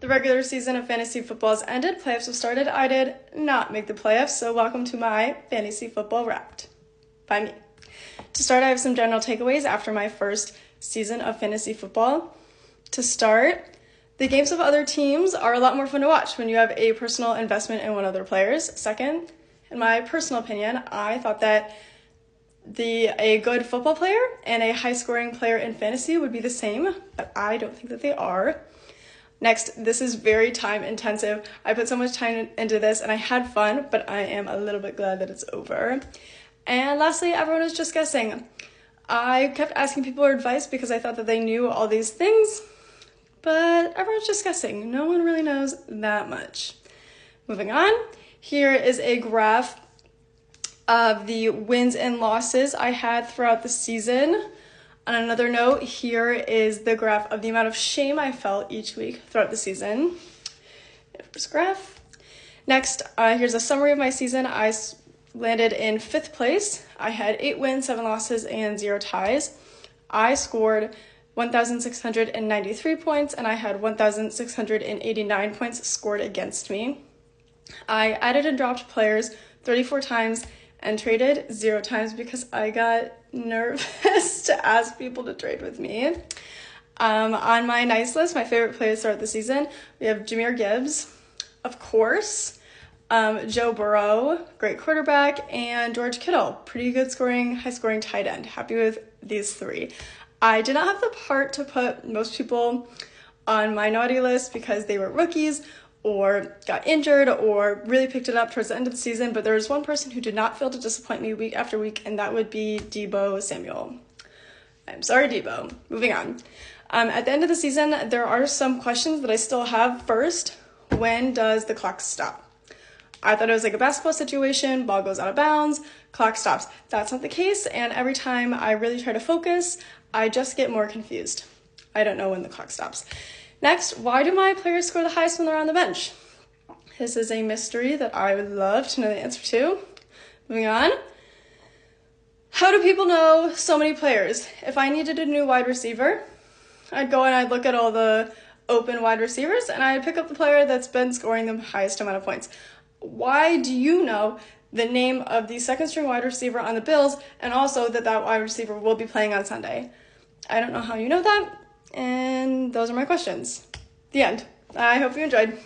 The regular season of fantasy football has ended, playoffs have started. I did not make the playoffs, so welcome to my fantasy football wrapped by me. To start, I have some general takeaways after my first season of fantasy football. To start, the games of other teams are a lot more fun to watch when you have a personal investment in one of their players. Second, in my personal opinion, I thought that a good football player and a high-scoring player in fantasy would be the same, but I don't think that they are. Next, this is very time intensive. I put so much time into this and I had fun, but I am a little bit glad that it's over. And lastly, everyone is just guessing. I kept asking people for advice because I thought that they knew all these things, but everyone's just guessing. No one really knows that much. Moving on, here is a graph of the wins and losses I had throughout the season. On another note, here is the graph of the amount of shame I felt each week throughout the season. First graph. Next, here's a summary of my season. I landed in 5th place. I had 8 wins, 7 losses, and 0 ties. I scored 1,693 points, and I had 1,689 points scored against me. I added and dropped players 34 times and traded 0 times because I got nervous to ask people to trade with me. On my nice list, my favorite players throughout the season, we have Jahmyr Gibbs, of course, Joe Burrow, great quarterback, and George Kittle, pretty good scoring, high scoring tight end. Happy with these 3. I did not have the heart to put most people on my naughty list because they were rookies or got injured or really picked it up towards the end of the season, but there was one person who did not fail to disappoint me week after week, and that would be Deebo Samuel. I'm sorry, Deebo. Moving on. At the end of the season, there are some questions that I still have. First, when does the clock stop? I thought it was like a basketball situation, ball goes out of bounds, clock stops. That's not the case, and every time I really try to focus, I just get more confused. I don't know when the clock stops. Next, why do my players score the highest when they're on the bench? This is a mystery that I would love to know the answer to. Moving on. How do people know so many players? If I needed a new wide receiver, I'd go and I'd look at all the open wide receivers and I'd pick up the player that's been scoring the highest amount of points. Why do you know the name of the second string wide receiver on the Bills and also that wide receiver will be playing on Sunday? I don't know how you know that. And those are my questions. The end. I hope you enjoyed.